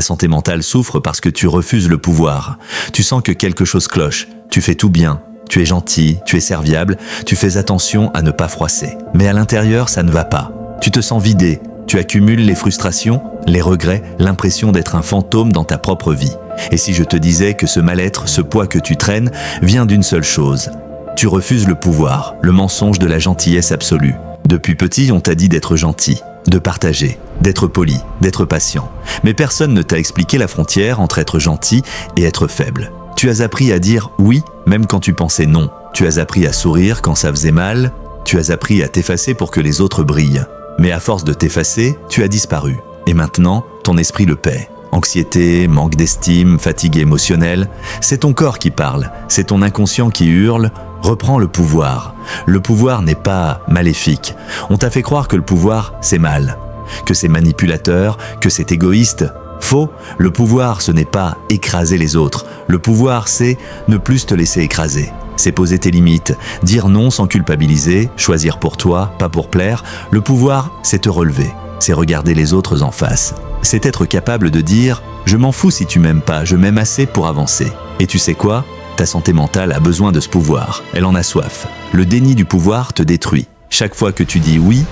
santé mentale souffre parce que tu refuses le pouvoir. Tu sens que quelque chose cloche, tu fais tout bien, tu es gentil, tu es serviable, tu fais attention à ne pas froisser. Mais à l'intérieur, ça ne va pas. Tu te sens vidé, tu accumules les frustrations, les regrets, l'impression d'être un fantôme dans ta propre vie. Et si je te disais que ce mal-être, ce poids que tu traînes, vient d'une seule chose. Tu refuses le pouvoir, le mensonge de la gentillesse absolue. Depuis petit, on t'a dit d'être gentil, de partager, d'être poli, d'être patient. Mais personne ne t'a expliqué la frontière entre être gentil et être faible. Tu as appris à dire oui, même quand tu pensais non. Tu as appris à sourire quand ça faisait mal. Tu as appris à t'effacer pour que les autres brillent. Mais à force de t'effacer, tu as disparu. Et maintenant, ton esprit le paie. Anxiété, manque d'estime, fatigue émotionnelle, c'est ton corps qui parle, c'est ton inconscient qui hurle « Reprends le pouvoir ». Le pouvoir n'est pas maléfique. On t'a fait croire que le pouvoir, c'est mal, que c'est manipulateur, que c'est égoïste. Faux, le pouvoir, ce n'est pas écraser les autres. Le pouvoir, c'est ne plus te laisser écraser. C'est poser tes limites, dire non sans culpabiliser, choisir pour toi, pas pour plaire. Le pouvoir, c'est te relever, c'est regarder les autres en face. C'est être capable de dire « Je m'en fous si tu m'aimes pas, je m'aime assez pour avancer ». Et tu sais quoi ? Ta santé mentale a besoin de ce pouvoir, elle en a soif. Le déni du pouvoir te détruit. Chaque fois que tu dis oui,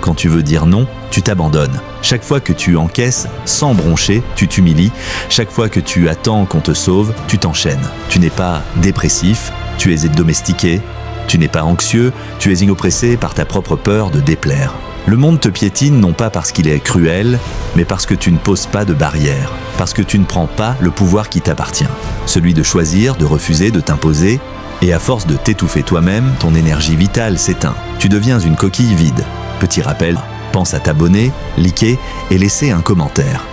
quand tu veux dire non, tu t'abandonnes. Chaque fois que tu encaisses sans broncher, tu t'humilies. Chaque fois que tu attends qu'on te sauve, tu t'enchaînes. Tu n'es pas dépressif, tu es domestiqué. Tu n'es pas anxieux, tu es inoppressé par ta propre peur de déplaire. Le monde te piétine non pas parce qu'il est cruel, mais parce que tu ne poses pas de barrière, parce que tu ne prends pas le pouvoir qui t'appartient. Celui de choisir, de refuser, de t'imposer. Et à force de t'étouffer toi-même, ton énergie vitale s'éteint. Tu deviens une coquille vide. Petit rappel, pense à t'abonner, liker et laisser un commentaire.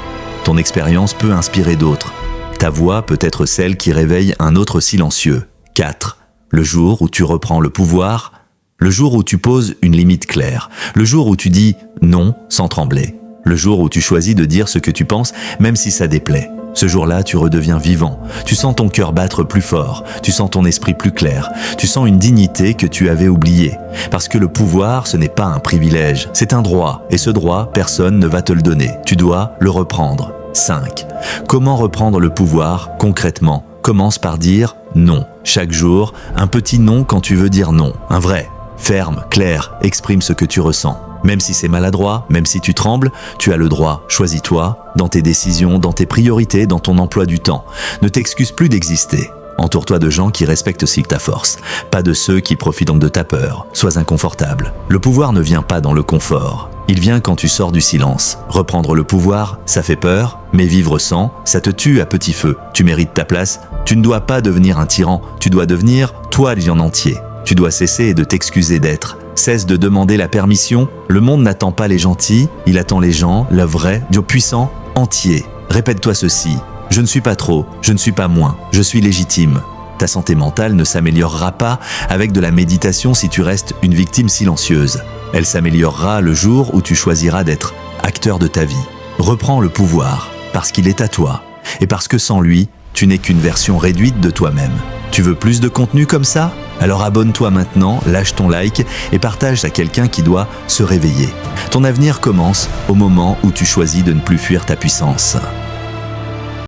Ton expérience peut inspirer d'autres. Ta voix peut être celle qui réveille un autre silencieux. 4. Le jour où tu reprends le pouvoir, le jour où tu poses une limite claire, le jour où tu dis non sans trembler, le jour où tu choisis de dire ce que tu penses même si ça déplaît. Ce jour-là, tu redeviens vivant, tu sens ton cœur battre plus fort, tu sens ton esprit plus clair, tu sens une dignité que tu avais oubliée. Parce que le pouvoir, ce n'est pas un privilège, c'est un droit, et ce droit, personne ne va te le donner. Tu dois le reprendre. 5. Comment reprendre le pouvoir concrètement ? Commence par dire non. Chaque jour, un petit non quand tu veux dire non. Un vrai. Ferme, clair, exprime ce que tu ressens. Même si c'est maladroit, même si tu trembles, tu as le droit. Choisis-toi, dans tes décisions, dans tes priorités, dans ton emploi du temps. Ne t'excuse plus d'exister. Entoure-toi de gens qui respectent aussi ta force, pas de ceux qui profitent de ta peur. Sois inconfortable. Le pouvoir ne vient pas dans le confort. Il vient quand tu sors du silence. Reprendre le pouvoir, ça fait peur, mais vivre sans, ça te tue à petit feu. Tu mérites ta place. Tu ne dois pas devenir un tyran, tu dois devenir toi en entier. Tu dois cesser de t'excuser d'être. Cesse de demander la permission. Le monde n'attend pas les gentils, il attend les gens, le vrai, Dieu puissant, entier. Répète-toi ceci. Je ne suis pas trop, je ne suis pas moins, je suis légitime. Ta santé mentale ne s'améliorera pas avec de la méditation si tu restes une victime silencieuse. Elle s'améliorera le jour où tu choisiras d'être acteur de ta vie. Reprends le pouvoir, parce qu'il est à toi, et parce que sans lui, tu n'es qu'une version réduite de toi-même. Tu veux plus de contenu comme ça ? Alors abonne-toi maintenant, lâche ton like et partage à quelqu'un qui doit se réveiller. Ton avenir commence au moment où tu choisis de ne plus fuir ta puissance.